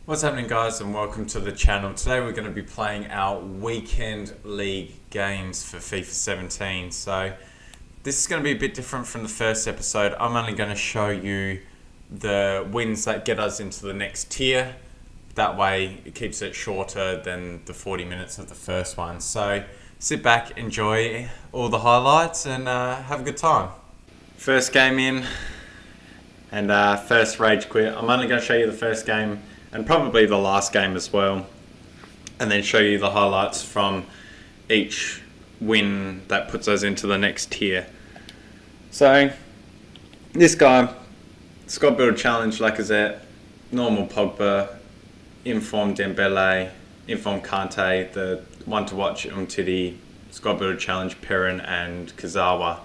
What's happening, guys, and welcome to the channel. Today we're going to be playing our weekend league games for FIFA 17. So this is going to be a bit different from the first episode. I'm only going to show you the wins that get us into the next tier. That way it keeps it shorter than the 40 minutes of the first one. So sit back, enjoy all the highlights, and have a good time. First game in, and first rage quit. I'm only going to show you the first game and probably the last game as well, and then show you the highlights from each win that puts us into the next tier. So this guy, Squad Builder Challenge, Lacazette, normal Pogba, informed Dembele, informed Kante, the one to watch Umtiti, Squad Builder Challenge Perrin and Kazawa.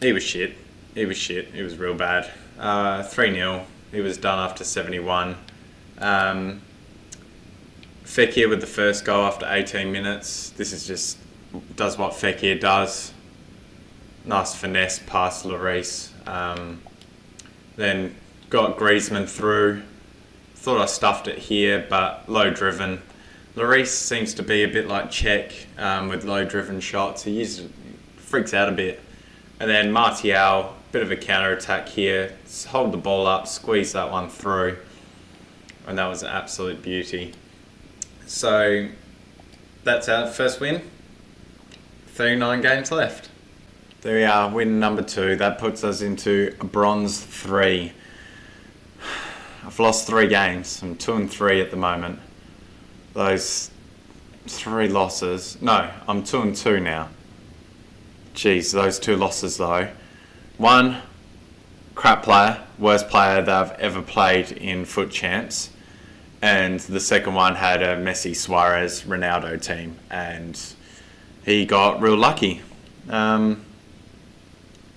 He was shit. He was real bad. 3-0. He was done after 71. Fekir with the first goal after 18 minutes. This is just does what Fekir does. Nice finesse past Lloris. Then got Griezmann through. Thought I stuffed it here, but low driven. Lloris seems to be a bit like Czech with low driven shots. He freaks out a bit. And then Martial, bit of a counter attack here. Hold the ball up, squeeze that one through, and that was an absolute beauty. So that's our first win. 39 games left. There we are, win number 2. That puts us into a bronze 3. I've lost 3 games. I'm 2-3 at the moment. Those 3 losses. No, I'm 2-2 now. Jeez, those 2 losses though. One, crap player, worst player that I've ever played in FUT Champs. And the second one had a Messi, Suarez, Ronaldo team. And he got real lucky. But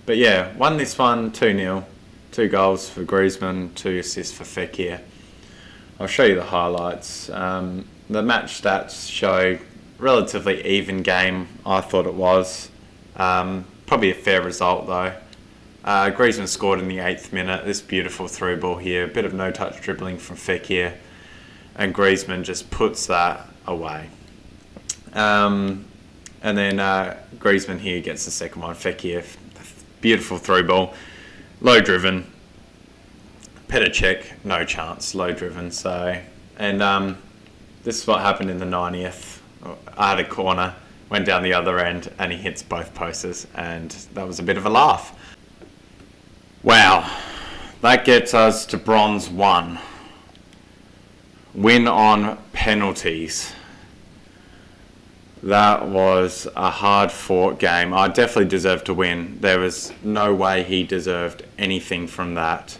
yeah, won this one 2-0. 2 goals for Griezmann, 2 assists for Fekir. I'll show you the highlights. The match stats show relatively even game, I thought it was. Probably a fair result though. Griezmann scored in the 8th minute. This beautiful through ball here. A bit of no-touch dribbling from Fekir. And Griezmann just puts that away. And then Griezmann here gets the second one. Fekir, beautiful through ball. Low driven. Petr, no chance. Low driven. So, and this is what happened in the 90th. I had a corner. Went down the other end and he hits both posters, and that was a bit of a laugh. Wow, that gets us to bronze 1. Win on penalties. That was a hard fought game. I definitely deserved to win. There was no way he deserved anything from that.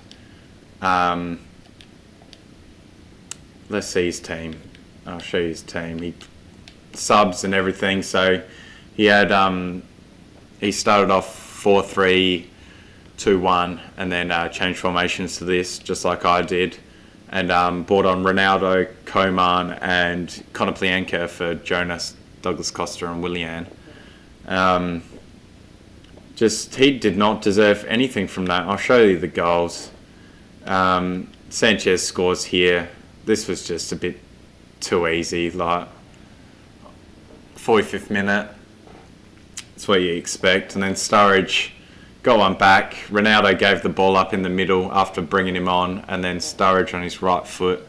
Let's see his team. I'll show you his team. He subs and everything, so he had he started off 4-3-2-1 and then changed formations to this, just like I did, and brought on Ronaldo, Coman and Konoplyanka for Jonas, Douglas Costa and Willian. Just he did not deserve anything from that. I'll show you the goals. Sanchez scores here. This was just a bit too easy, like 45th minute, that's what you expect. And then Sturridge got one back. Ronaldo gave the ball up in the middle after bringing him on, and then Sturridge on his right foot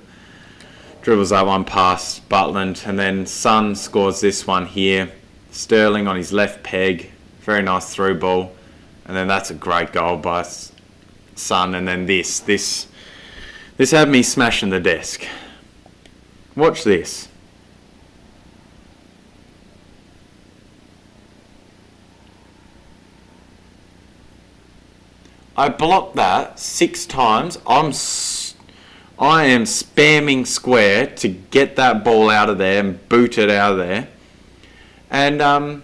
dribbles that one past Butland, and then Son scores this one here. Sterling on his left peg, very nice through ball, and then that's a great goal by Son. And then this had me smashing the desk. Watch this. I blocked that 6 times. I am spamming square to get that ball out of there and boot it out of there. And,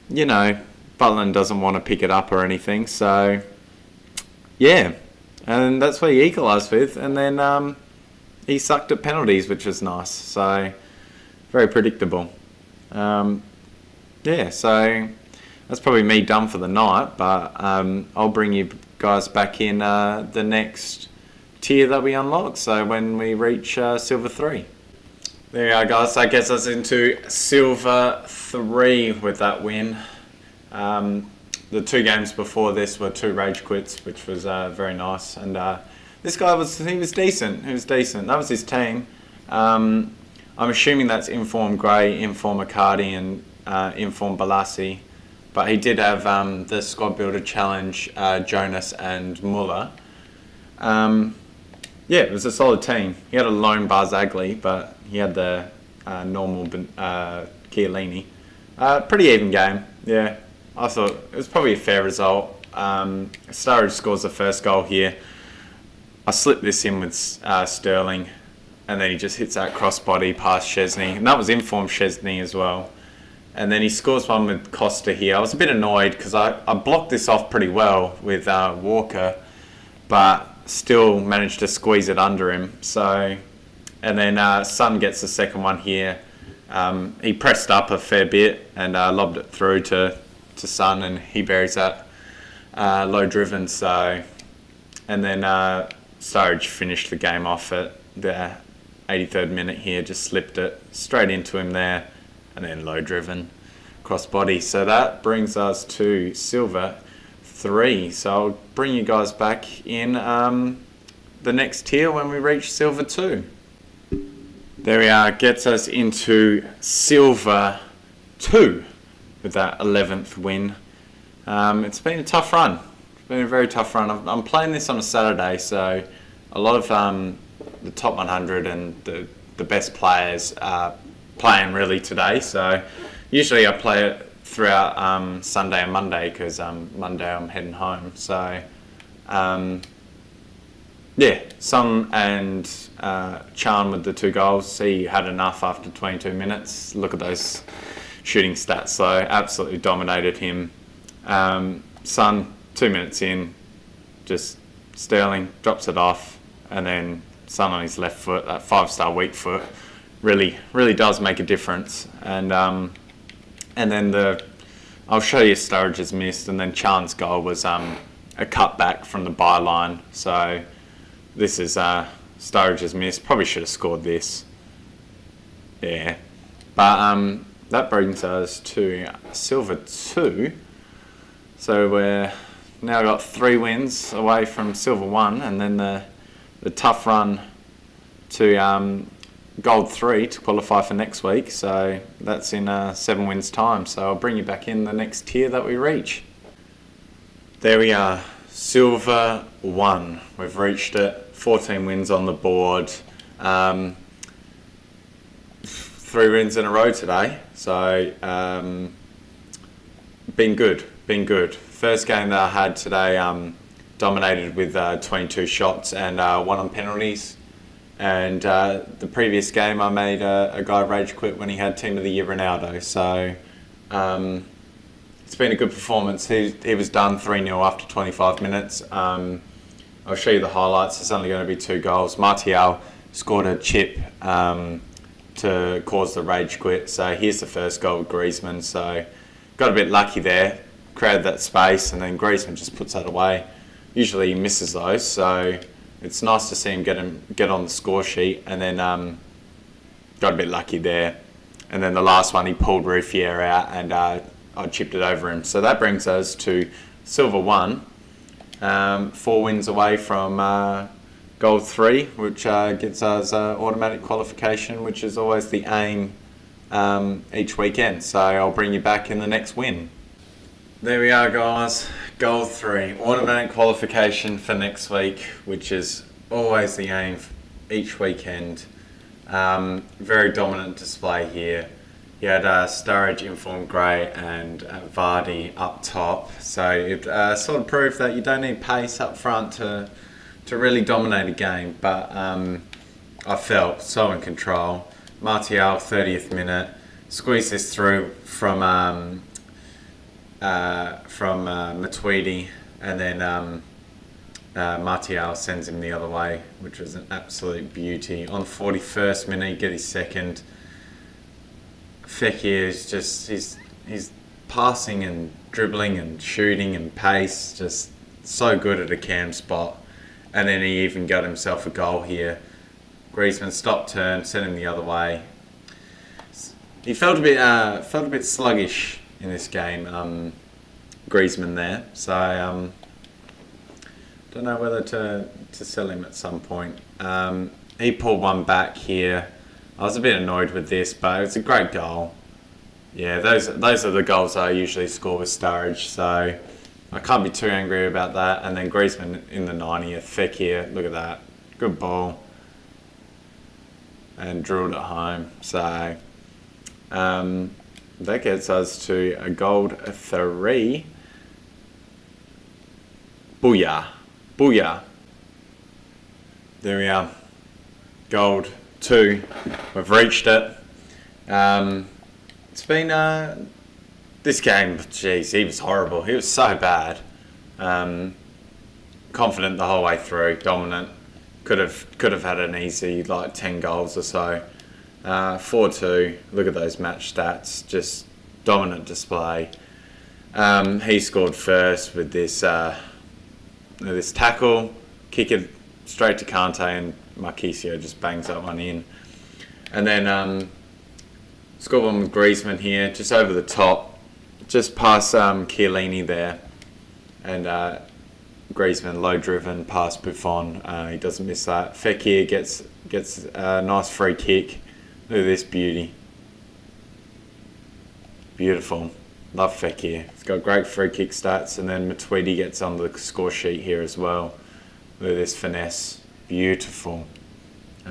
you know, Butland doesn't want to pick it up or anything. So, yeah. And that's what he equalised with. And then he sucked at penalties, which was nice. So, very predictable. Yeah, so that's probably me done for the night. But I'll bring you guys back in the next tier that we unlock. So when we reach Silver 3. There we are, guys. That gets us into Silver 3 with that win. The 2 games before this were 2 rage quits, which was very nice. And this guy was decent. He was decent. That was his team. I'm assuming that's Inform Gray, Inform Accardi, and Inform Balassi. But he did have the Squad Builder Challenge, Jonas and Muller. Yeah, it was a solid team. He had a lone Barzagli, but he had the normal Chiellini. Pretty even game, yeah. I thought it was probably a fair result. Sturridge scores the first goal here. I slipped this in with Sterling, and then he just hits that crossbody past Szczesny. And that was Inform Szczesny as well. And then he scores one with Costa here. I was a bit annoyed because I blocked this off pretty well with Walker, but still managed to squeeze it under him. So, and then Son gets the second one here. He pressed up a fair bit and lobbed it through to Son, and he buries that low driven. So, and then Sturridge finished the game off at the 83rd minute here, just slipped it straight into him there, and then low driven crossbody. So that brings us to Silver 3. So I'll bring you guys back in the next tier when we reach Silver 2. There we are, gets us into Silver 2 with that 11th win. It's been a tough run. It's been a very tough run. I'm playing this on a Saturday, so a lot of the top 100 and the best players are playing really today. So usually I play it throughout Sunday and Monday because Monday I'm heading home. So yeah, Son and Chan with the 2 goals. He had enough after 22 minutes. Look at those shooting stats. So absolutely dominated him. Son, 2 minutes in, just Sterling drops it off, and then Son on his left foot, that 5-star weak foot, really does make a difference. And then I'll show you Sturridge's missed, and then Chan's goal was a cutback from the byline. So this is Sturridge's miss. Probably should have scored this. Yeah. But that brings us to Silver 2. So we're now got 3 wins away from Silver 1, and then the tough run to Gold 3 to qualify for next week. So that's in 7 wins time. So I'll bring you back in the next tier that we reach. There we are, Silver 1. We've reached it. 14 wins on the board. 3 wins in a row today. So been good. First game that I had today dominated with 22 shots and 1 on penalties. And the previous game I made a guy rage quit when he had Team of the Year Ronaldo. So it's been a good performance. He was done 3-0 after 25 minutes. I'll show you the highlights. There's only going to be 2 goals. Martial scored a chip to cause the rage quit. So here's the first goal with Griezmann. So got a bit lucky there, created that space, and then Griezmann just puts that away. Usually he misses those, so it's nice to see him get on the score sheet. And then got a bit lucky there. And then the last one, he pulled Ruffier out, and I chipped it over him. So that brings us to Silver 1. 4 wins away from Gold 3, which gets us automatic qualification, which is always the aim each weekend. So I'll bring you back in the next win. There we are, guys. Gold 3, automatic qualification for next week, which is always the aim each weekend. Very dominant display here. You had Sturridge, Inform Gray, and Vardy up top. So it sort of proved that you don't need pace up front to really dominate a game. But I felt so in control. Martial, 30th minute, squeezed this through from Matuidi, and then Martial sends him the other way, which was an absolute beauty. On the 41st minute, he get his second. Fekir is just, he's passing and dribbling and shooting and pace, just so good at a cam spot. And then he even got himself a goal here. Griezmann stopped turn, sent him the other way. He felt a bit sluggish in this game, Griezmann there. So don't know whether to sell him at some point. He pulled one back here. I was a bit annoyed with this, but it's a great goal. Yeah, those are the goals I usually score with Sturridge, so I can't be too angry about that. And then Griezmann in the 90th. Fekir, look at that. Good ball. And drilled it home. So that gets us to a gold 3. Booyah. Booyah. There we are. Gold 2. We've reached it. It's been this game, jeez, he was horrible. He was so bad. Confident the whole way through, dominant. Could have had an easy 10 goals or so. 4-2. Look at those match stats. Just dominant display. He scored first with this tackle, kick it straight to Kante, and Marquisio just bangs that one in. And then scored one with Griezmann here, just over the top, just past Chiellini there. And Griezmann, low driven, past Buffon. He doesn't miss that. Fekir gets a nice free kick. Look at this beauty. Beautiful. Love Fekir. He's got great free kick stats. And then Matuidi gets on the score sheet here as well. Look at this finesse. Beautiful. He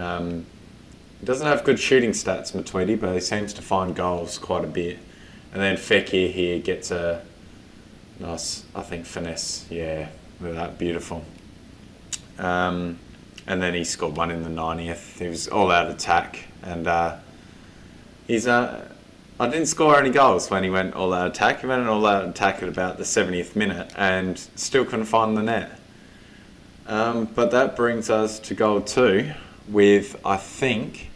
doesn't have good shooting stats, Matuidi, but he seems to find goals quite a bit. And then Fekir here gets a nice, I think, finesse. Yeah, look at that. Beautiful. And then he scored one in the 90th. He was all-out attack. And I didn't score any goals when he went all-out attack. He went all-out attack at about the 70th minute and still couldn't find the net. But that brings us to goal 2 with, I think,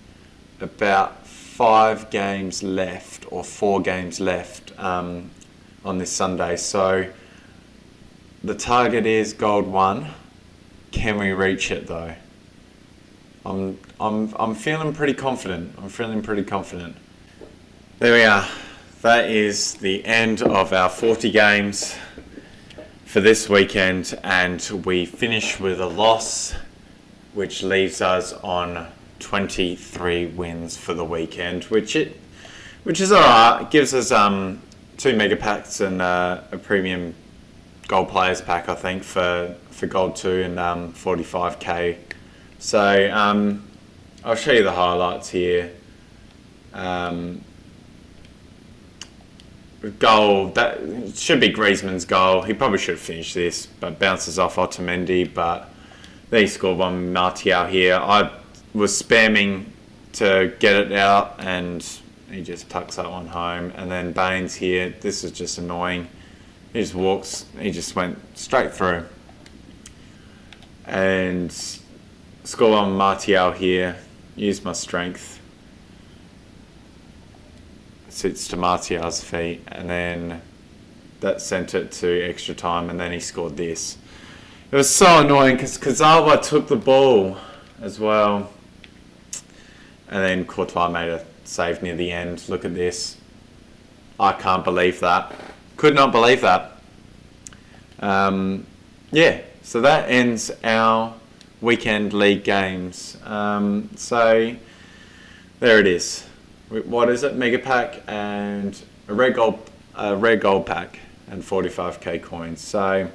about 5 games left or 4 games left on this Sunday. So the target is gold 1. Can we reach it though? I'm feeling pretty confident. There we are. That is the end of our 40 games for this weekend, and we finish with a loss, which leaves us on 23 wins for the weekend, which is alright. It gives us 2 mega packs and a premium gold players pack, I think, for gold 2 and 45k. So I'll show you the highlights here. Goal, that should be Griezmann's goal. He probably should have finished this, but bounces off Otamendi. But they scored one with Martial here. I was spamming to get it out, and he just tucks that one home. And then Baines here. This is just annoying. He just walks. He just went straight through. And score one with Martial here. Use my strength. Sits to Martial's feet, and then that sent it to extra time, and then he scored this. It was so annoying because Kazawa took the ball as well, and then Courtois made a save near the end. Look at this. I can't believe that. Could not believe that. Yeah, so that ends our weekend league games. So there it is. What is it? Mega pack and a red gold pack and 45k coins. So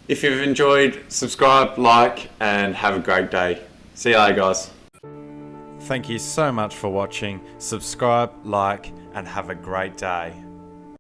if you've enjoyed, subscribe, like, and have a great day. See you later, guys. Thank you so much for watching. Subscribe, like, and have a great day.